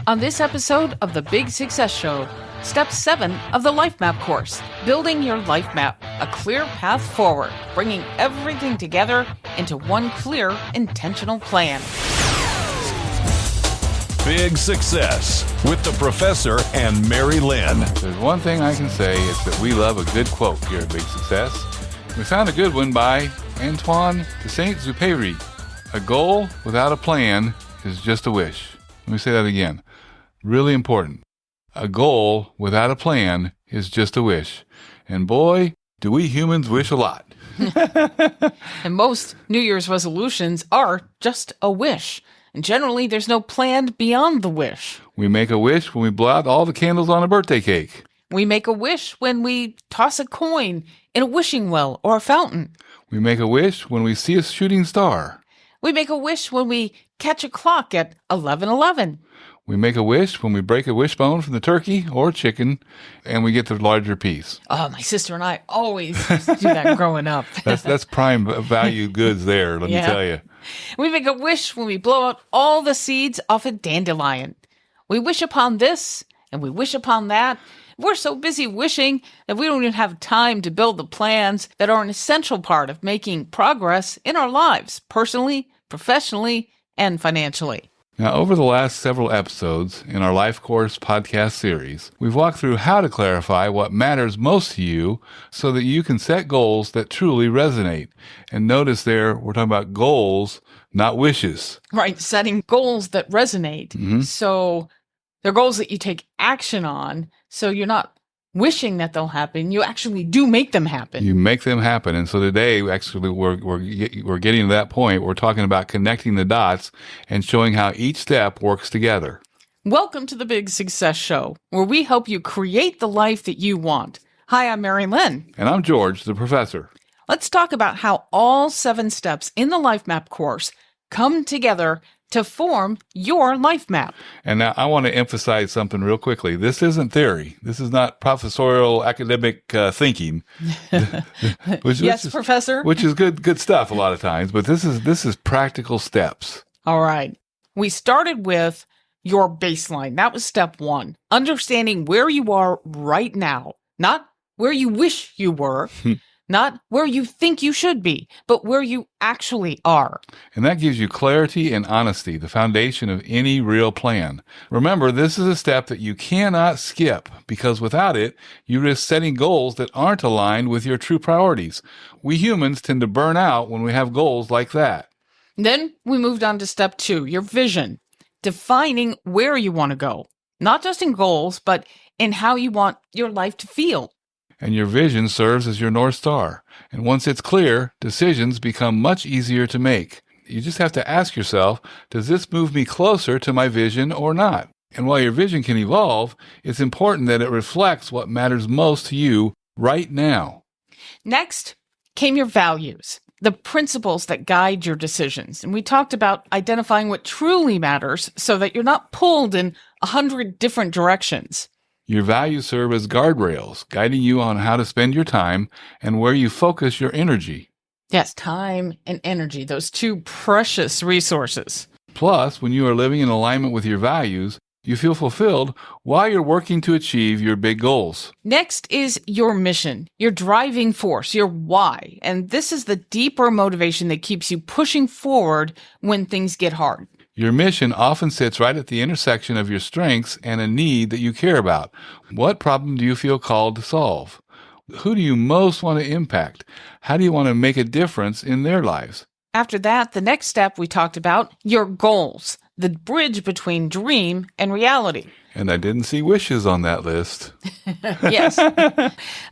On this episode of the Big Success Show, Step 7 of the Life Map course, Building Your Life Map, a clear path forward, bringing everything together into one clear, intentional plan. Big Success with the Professor and Mary-Lynn. There's one thing I can say, it's that we love a good quote here at Big Success. We found a good one by Antoine de Saint-Exupéry. A goal without a plan is just a wish. Let me say that again. Really important. A goal without a plan is just a wish. And boy, do we humans wish a lot. And most New Year's resolutions are just a wish. And generally, there's no plan beyond the wish. We make a wish when we blow out all the candles on a birthday cake. We make a wish when we toss a coin in a wishing well or a fountain. We make a wish when we see a shooting star. We make a wish when we catch a clock at 11:11. We make a wish when we break a wishbone from the turkey or chicken and we get the larger piece. Oh, my sister and I always used to do that growing up. That's prime value goods there, let me tell you. We make a wish when we blow out all the seeds off a dandelion. We wish upon this and we wish upon that. We're so busy wishing that we don't even have time to build the plans that are an essential part of making progress in our lives, personally, professionally, and financially. Now, over the last several episodes in our Life Course podcast series, we've walked through how to clarify what matters most to you so that you can set goals that truly resonate. And notice there, we're talking about goals, not wishes. Right, setting goals that resonate. Mm-hmm. So they're goals that you take action on, so you're not wishing that they'll happen. You actually do make them happen. You make them happen. And so today, actually, we're getting to that point. We're talking about connecting the dots and showing how each step works together. Welcome to the Big Success Show, where we help you create the life that you want. Hi, I'm Mary-Lynn. And I'm George, the professor. Let's talk about how all 7 steps in the Life Map course come together to form your life map. And now I want to emphasize something real quickly. This isn't theory. This is not professorial academic thinking. Professor. Which is good stuff a lot of times, but this is practical steps. All right. We started with your baseline. That was step 1. Understanding where you are right now, not where you wish you were. Not where you think you should be, but where you actually are. And that gives you clarity and honesty, the foundation of any real plan. Remember, this is a step that you cannot skip because without it, you risk setting goals that aren't aligned with your true priorities. We humans tend to burn out when we have goals like that. Then we moved on to step 2, your vision, defining where you want to go, not just in goals, but in how you want your life to feel. And your vision serves as your North Star. And once it's clear, decisions become much easier to make. You just have to ask yourself, does this move me closer to my vision or not? And while your vision can evolve, it's important that it reflects what matters most to you right now. Next came your values, the principles that guide your decisions. And we talked about identifying what truly matters so that you're not pulled in 100 different directions. Your values serve as guardrails, guiding you on how to spend your time and where you focus your energy. Yes, time and energy, those 2 precious resources. Plus, when you are living in alignment with your values, you feel fulfilled while you're working to achieve your big goals. Next is your mission, your driving force, your why. And this is the deeper motivation that keeps you pushing forward when things get hard. Your mission often sits right at the intersection of your strengths and a need that you care about. What problem do you feel called to solve? Who do you most want to impact? How do you want to make a difference in their lives? After that, the next step we talked about, your goals, the bridge between dream and reality. And I didn't see wishes on that list. Yes.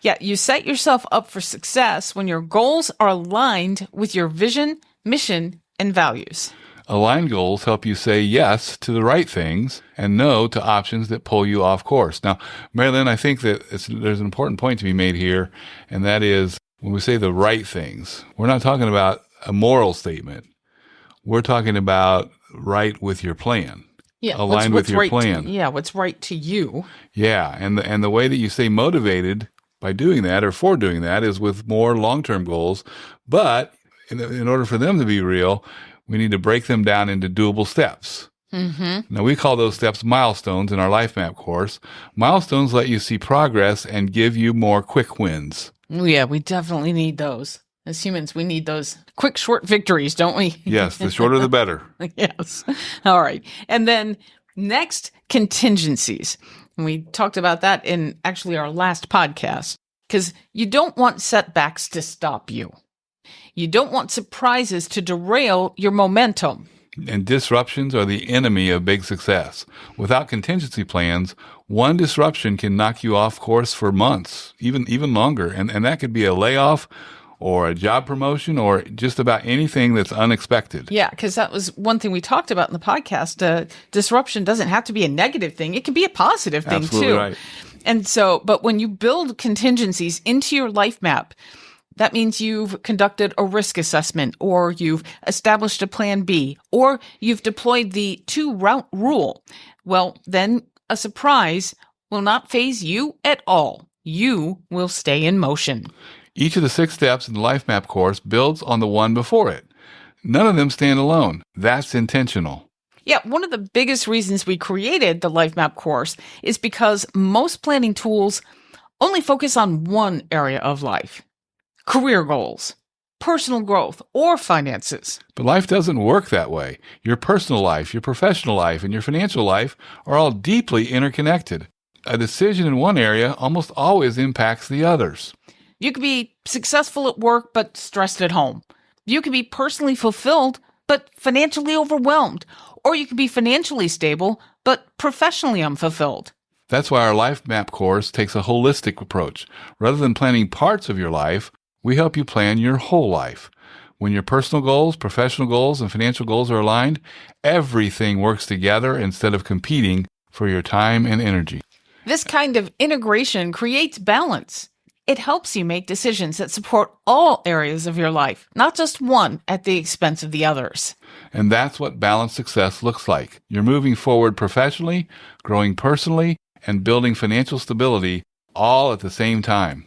Yeah, you set yourself up for success when your goals are aligned with your vision, mission, and values. Aligned goals help you say yes to the right things and no to options that pull you off course. Now, Mary-Lynn, I think that there's an important point to be made here, and that is when we say the right things, we're not talking about a moral statement. We're talking about right with your plan. Yeah, aligned with your right plan. What's right to you. Yeah, and the way that you stay motivated by doing that or for doing that is with more long-term goals. But in order for them to be real, we need to break them down into doable steps. Now, we call those steps milestones in our Life Map course. Milestones let you see progress and give you more quick wins. Yeah, we definitely need those. As humans, we need those quick, short victories, don't we? Yes, the shorter the better. Yes. All right. And then next, contingencies. And we talked about that in actually our last podcast, because you don't want setbacks to stop you. You don't want surprises to derail your momentum. And disruptions are the enemy of big success. Without contingency plans, one disruption can knock you off course for months, even longer. And that could be a layoff or a job promotion or just about anything that's unexpected. Yeah, because that was one thing we talked about in the podcast. Disruption doesn't have to be a negative thing. It can be a positive thing, Absolutely too. Right. And so, but when you build contingencies into your life map, that means you've conducted a risk assessment, or you've established a plan B, or you've deployed the 2-route rule. Well, then a surprise will not faze you at all. You will stay in motion. Each of the 6 steps in the Life Map course builds on the one before it. None of them stand alone. That's intentional. Yeah, one of the biggest reasons we created the Life Map course is because most planning tools only focus on one area of life: career goals, personal growth, or finances. But life doesn't work that way. Your personal life, your professional life, and your financial life are all deeply interconnected. A decision in one area almost always impacts the others. You could be successful at work, but stressed at home. You could be personally fulfilled, but financially overwhelmed. Or you could be financially stable, but professionally unfulfilled. That's why our Life Map course takes a holistic approach. Rather than planning parts of your life, we help you plan your whole life. When your personal goals, professional goals, and financial goals are aligned, everything works together instead of competing for your time and energy. This kind of integration creates balance. It helps you make decisions that support all areas of your life, not just one at the expense of the others. And that's what balanced success looks like. You're moving forward professionally, growing personally, and building financial stability all at the same time.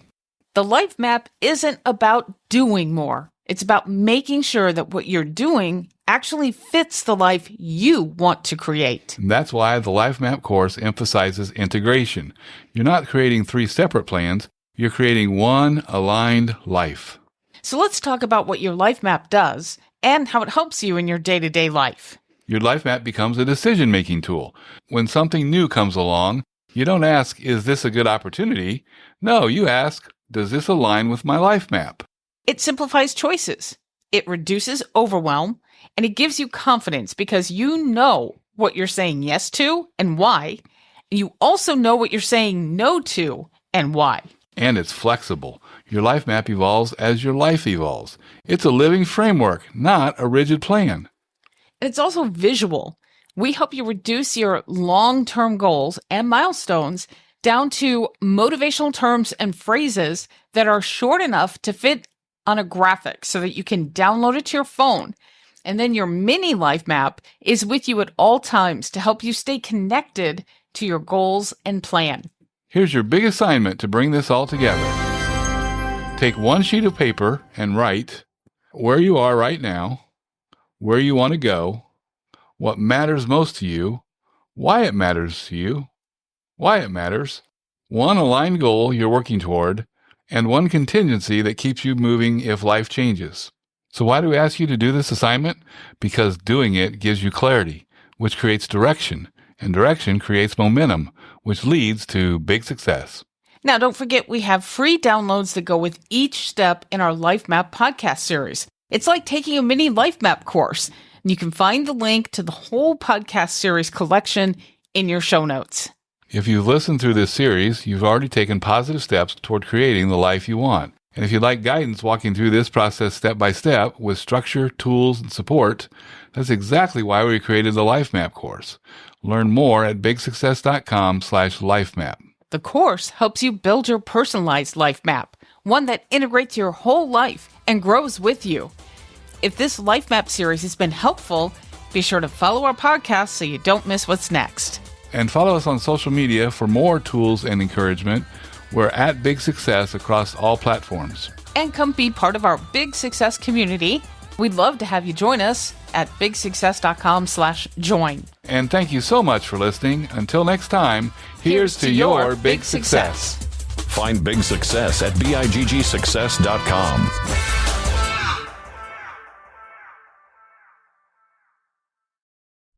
The life map isn't about doing more. It's about making sure that what you're doing actually fits the life you want to create. And that's why the Life Map course emphasizes integration. You're not creating 3 separate plans. You're creating one aligned life. So let's talk about what your life map does and how it helps you in your day-to-day life. Your life map becomes a decision-making tool. When something new comes along, you don't ask, is this a good opportunity? No, you ask, does this align with my life map? It simplifies choices. It reduces overwhelm, and it gives you confidence because you know what you're saying yes to and why. You also know what you're saying no to and why. And it's flexible. Your life map evolves as your life evolves. It's a living framework, not a rigid plan. And it's also visual. We help you reduce your long-term goals and milestones down to motivational terms and phrases that are short enough to fit on a graphic so that you can download it to your phone. And then your mini life map is with you at all times to help you stay connected to your goals and plan. Here's your big assignment to bring this all together. Take one sheet of paper and write where you are right now, where you want to go, what matters most to you, why it matters to you, why it matters, one aligned goal you're working toward, and one contingency that keeps you moving if life changes. So why do we ask you to do this assignment? Because doing it gives you clarity, which creates direction, and direction creates momentum, which leads to big success. Now, don't forget we have free downloads that go with each step in our Life Map podcast series. It's like taking a mini Life Map course. And you can find the link to the whole podcast series collection in your show notes. If you've listened through this series, you've already taken positive steps toward creating the life you want. And if you'd like guidance walking through this process step by step with structure, tools, and support, that's exactly why we created the Life Map course. Learn more at bigsuccess.com/lifemap. The course helps you build your personalized life map, one that integrates your whole life and grows with you. If this Life Map series has been helpful, be sure to follow our podcast so you don't miss what's next. And follow us on social media for more tools and encouragement. We're at Big Success across all platforms. And come be part of our Big Success community. We'd love to have you join us. at bigsuccess.com/join. And thank you so much for listening. Until next time, here's to your big success. Find Big Success at BIGGSuccess.com.